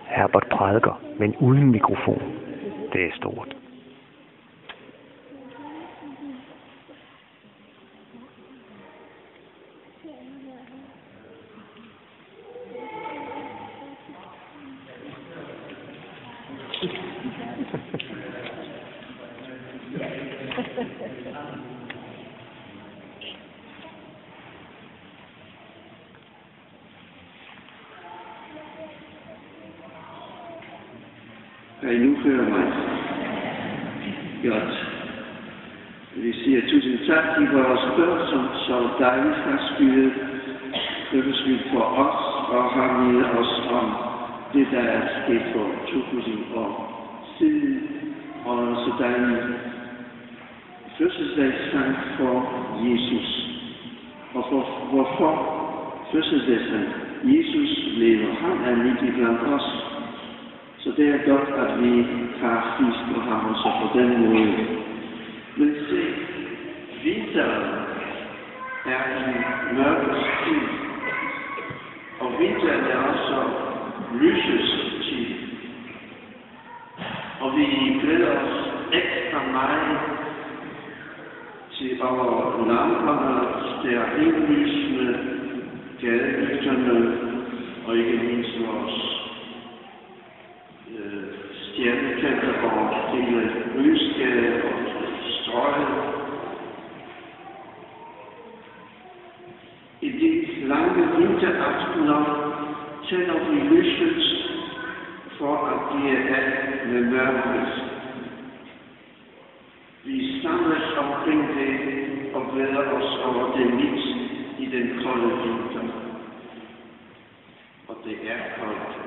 Herbert prædiker, men uden mikrofon. Det er stort. Nu føler mig godt. Vi siger tusind tak til vores børn, som så dejligt har spillet fødselsdag for os og har mindet os om det, der er sket for 2000 år siden. Og så dejligt fødselsdagssang for Jesus. Og hvorfor fødselsdagssang? Jesus lever. Han er midt i blandt os. Så det er godt, at vi har fisk og ham også på den måde. Men se, vinteren er en mørkets tid. Og vinteren er også lysets tid. Og vi glæder os ekstra meget til vores lamper, der indlysende gadelykterne og ikke mindst vores stjernekanter og hele Rysgade og Strøget. I de lange vinteraftener tænder vi lyset for at blive af med mørket. Vi samles omkring det og glæder os over det midt i den kolde vinter. Og det er koldt.